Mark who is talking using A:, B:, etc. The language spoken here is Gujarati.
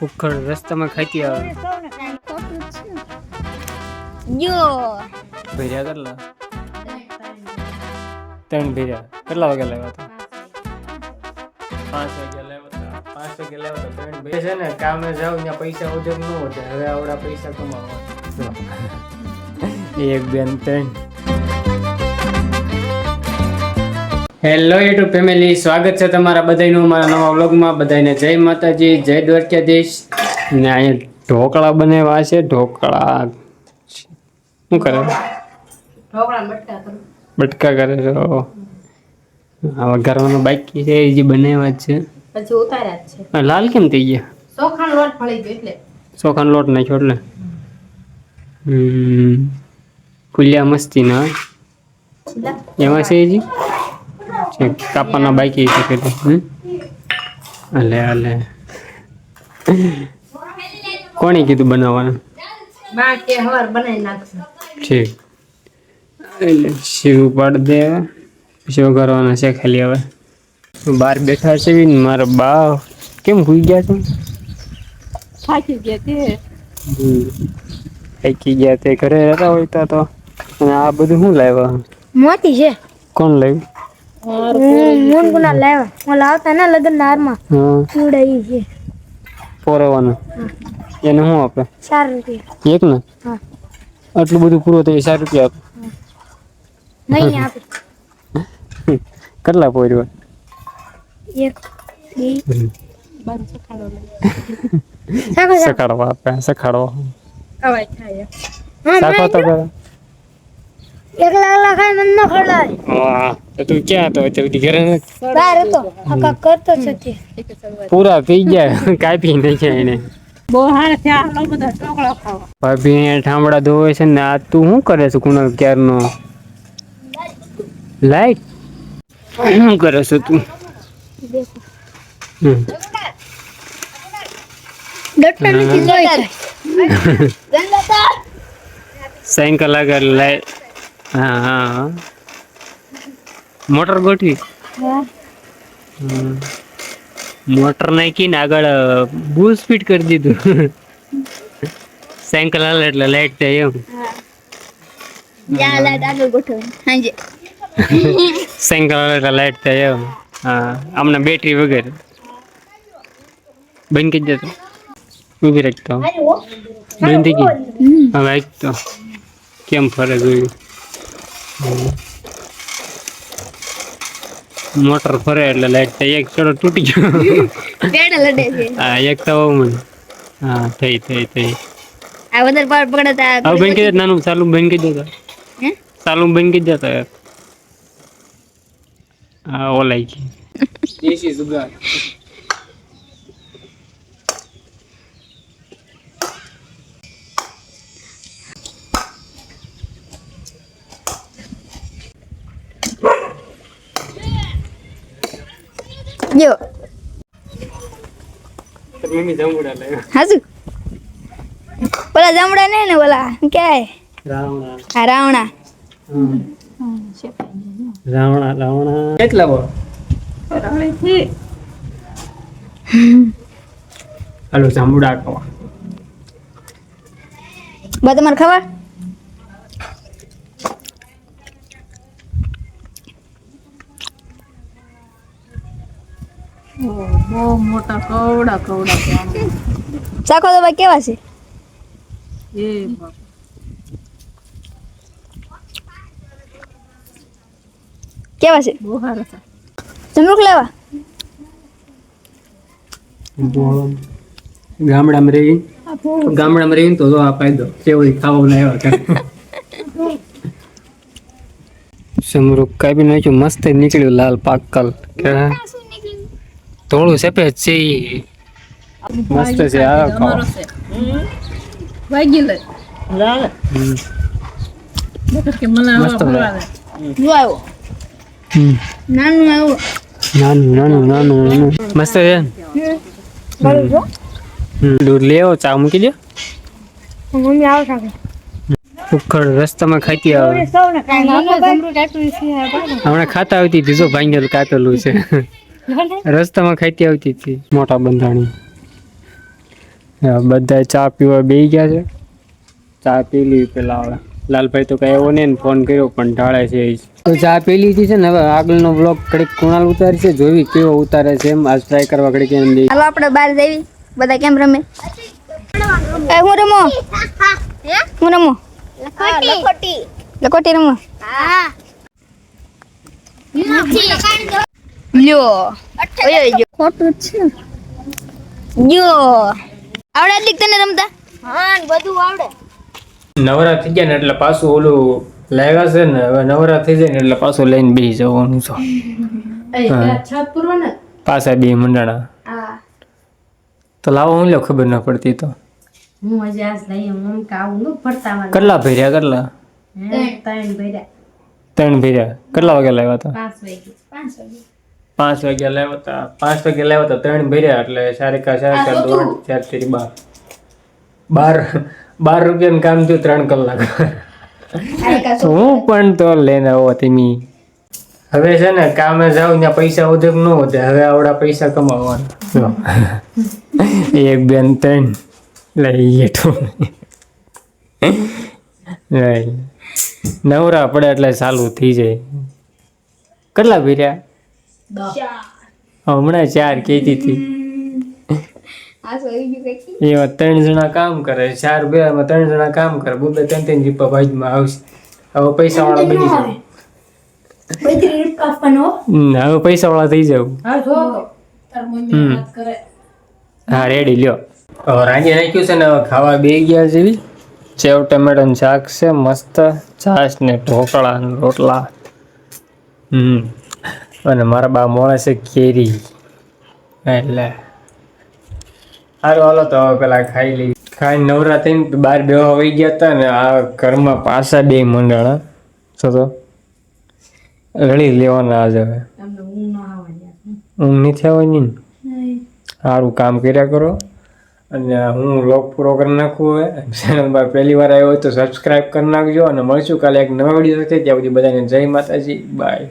A: ઉખડ રસ્તામાં ખાતી આવે
B: જો
A: ભેર્યા કેટલા 3 ભેર્યા કેટલા વાગે લાવ્યા હતા 5 વાગે લાવ્યા હતા 5 વાગે લાવ્યા હતા 3 ભેર છે ને કામે જાવ ત્યાં પૈસા ઉધર ન વધે હવે આવડા પૈસા કમાવા 1 2 3 હેલો યુટ્યુબ ફેમિલી, સ્વાગત છે તમારા બધાનું મારા નવા વ્લોગમાં. બધાને જય માતાજી, જય દ્વારકાધીશ. ને અહીંયા ઢોકળા બનાવ્યા છે. ઢોકળા શું કરે? બટકા કરે છે. આવા ઘરવાનું બાકી છે, એ જે બનાવ્યા છે
B: પછી ઉતાર્યા છે.
A: લાલ કેમ થઈ ગયા?
B: ચોખાનો લોટ ફળી ગયો એટલે
A: ચોખાનો લોટ નાખ્યો એટલે ફૂલ્યા મસ્તી ના એમાં છે હજી કાપાના બાકી છે કે અલે અલે કોણે કીધું બનાવવાનું?
B: બા કે હવાર બનાવી નાખશે.
A: ઠીક એટલે શીવ પાડ દે શીવ કરવાના છે ખાલી. હવે બહાર બેઠા છે ને મારા બા કેમ ભૂઈ ગયા છે?
B: થાકી ગયા તે
A: થાકી ગયા તે ઘરે રહેતા હોય તો. અને આ બધું શું લાવ્યા?
C: મોતી છે.
A: કોણ લાવ્યું?
C: મુનગુના લાવ્યા. ઓલા આવતા ને લગન હારમાં ઉડાઈ છે
A: પોરવાનું. એને શું આપે?
C: 4 રૂપિયા
A: એક ને?
C: હા.
A: આટલું બધું પૂરું થઈ 4 રૂપિયા આપે?
C: નહીં આપે.
A: કેટલા પોર્યો?
C: 1 2
A: સખાડવા આપે. સખાડવા
B: અવાજ થાય.
A: સાખો તો કરે.
C: એકલા ખાઈ મન ન ખવડાય.
A: વાહ, તો તું ક્યાં હતો? અત્યારે ઘરે નથી?
C: બહાર હતો. આકા કરતો છે તે.
A: પૂરા થઈ ગયા. કાપી નહીં છે એને.
B: બહુ હાર થયા આ બધા ઢોકળા ખાવા.
A: ભાભી ઠામડા ધોવે છે ને. આ તું શું કરે છે કુણાલ ક્યારનો? લાઈટ શું કરે છે તું?
C: ડોટો નથી જોઈ.
A: સાયકલ આગળ લાઈટ. હા હા, મોટર ગોઠવી. મોટર નાખીને આગળ બૂસ્ટ ફિટ કરી દીધું. સાયકલ હાલે એટલે લાઈટ થાય એમ. સાયકલ હાલે એટલે લાઈટ થાય એમ. હા, આમને બેટરી વગર બંધ કરી દેતો. ઊભી રાખતો બંધ થઈ ગઈ. હવે આજ તો કેમ ફરે જોયું. મોટર ફરે એટલે લાઈટ થાય. એક ચડો તૂટી ગયો. હા, એક તો મને. હા, થઈ થઈ થઈ.
C: આ વધારે પાવર પકડતા.
A: હવે બંધ કરી દે. નાનું ચાલુ બંધ કરી દેતા. ચાલુ બંધ કરી દેતા યાર. હા, ઓલાઈ ગઈ. દેશી જુગાર.
C: જો
A: મમ્મી જાંબુડા લાવ્યા.
C: હાજુ ઓલા જામડા ને ઓલા ક્યાંય
A: રાવણા.
C: આ રાવણા.
A: રાવણા રાવણા કેટલા બો? હાલો જાંબુડા ખાવા.
C: બા તમારે ખાવા?
B: બહુ મોટા કવડા કવડા.
C: ચાખો તો ભાઈ કેવા છે?
B: એ
C: કેવા છે?
B: બહુ સારા છે.
C: જમરૂક લેવા?
A: ગામડામાં રહી તો આ ફાયદો કેવું ખાવા આવ્યા કરે. સમરૂપ કાપી નાખ્યું. મસ્ત નીકળ્યું લાલ પાકલ. થોડું સફેદ છે. મસ્ત છે. આ ખાવા
B: વાગી લે લાલે. કે મને આવા ફરવાને
C: જો આવ્યો. નાનું આવ્યું.
A: નાનું નાનું મસ્ત છે.
C: બરોબર જો.
A: દૂધ લેવો, ચા મૂકી દે.
C: મમ્મી આવો સાથે.
A: ઉખડ રસ્તામાં ખાતી આવે.
C: સૌને કાઈ
B: જમરૂ કાપ્યું છે.
A: હમણાં ખાતા આવતી હતી. જો ભાંગેલું કાપેલું છે. રસ્તામાં ખાતી આવતી હતી. મોટા બંધાણી બધા ચા પીવા બેસી ગયા છે. ચા પી લીધી પેલા હવે લાલભાઈ તો કઈ એવો નહીં ને ફોન કર્યો પણ ઢાળે છે એ જ. તો ચા પી લીધી છે ને હવે આગળનો બ્લોગ ઘડીક કુણાલ ઉતારી છે જોવી કેવો ઉતારે છે એમ આજ ટ્રાય કરવા ઘડીક એમ દે.
C: હાલો આપણે બહાર જઈએ બધા કેમ રમે હું રમો હું રમો લખોટી રમો લ્યો ખોટું છે જો આવડે લીક તને રમતા હા બધું આવડે.
A: નવરા થઈ ગયા ને એટલે પાછું ઓલું લાવ્યા છે ને હવે નવરા થઈ જાય ને એટલે પાછું લઈને બેસી જવાનું છે.
B: છત પૂરો ને
A: પાછા બે મંડાણા તો લાવો હું લ્યો ખબર ના પડતી તો
B: હું હજી આજ લઈ મમ કાવું નું ફરતા
A: કેટલા ભર્યા કેટલા
B: ત્રણ ભર્યા
A: 3 ભર્યા કેટલા વાગે લાવ્યા હતા
B: 5 વાગે
A: 5 વાગ્યા લાવ્યા હતા 5 વાગ્યા લાવ્યા હતા 3 ભર્યા એટલે 4 દોઢ 4 12 રૂપિયાનું કામ થયું 3 કલાક. હું પણ તો લઈને આવો તમે હવે છે ને કામે જાવ ત્યાં પૈસા વધે કે ન વધે હવે આવડા પૈસા કમાવાના 1 2 3 લઈ હેઠું નવરા પડે એટલે ચાલુ થઈ જાય. કેટલા ભર્યા હમણાં 4 કહેતી હતી એવા 3 જણા કામ કરે 4 2 3 જણા કામ કરે 2 3 રૂપિયા ભાજમાં આવશે. હવે પૈસા વાળા બની જાવ હવે પૈસા વાળા થઈ જાવ. હા રેડી લ્યો હવે રાંધી નાખ્યું છે ને હવે ખાવા બે ગયા જેવી સેવ ટમેટાનું શાક છે મસ્ત છાશ ને ઢોકળા ને રોટલા અને મારા બા મોળે છે કેરી એટલે સારું હાલો તો હવે પેલા ખાઈ લઈ ખાઈ નવરા થઈને બહાર બેવા વહી ગયા હતા ને આ ઘરમાં પાછા 2 મંડાણા તો રડી લેવાના આજે હવે ઊંઘ નથી આવવાની ને સારું કામ કર્યા કરો અને હું વ્લોગ પૂરો કરી નાખું હવે ચેનલ પર પહેલી વાર આવ્યો હોય તો સબસ્ક્રાઈબ કરી નાખજો અને મળશું કાલે એક નવા વિડીયો સાથે ત્યાં સુધી બધાને જય માતાજી બાય.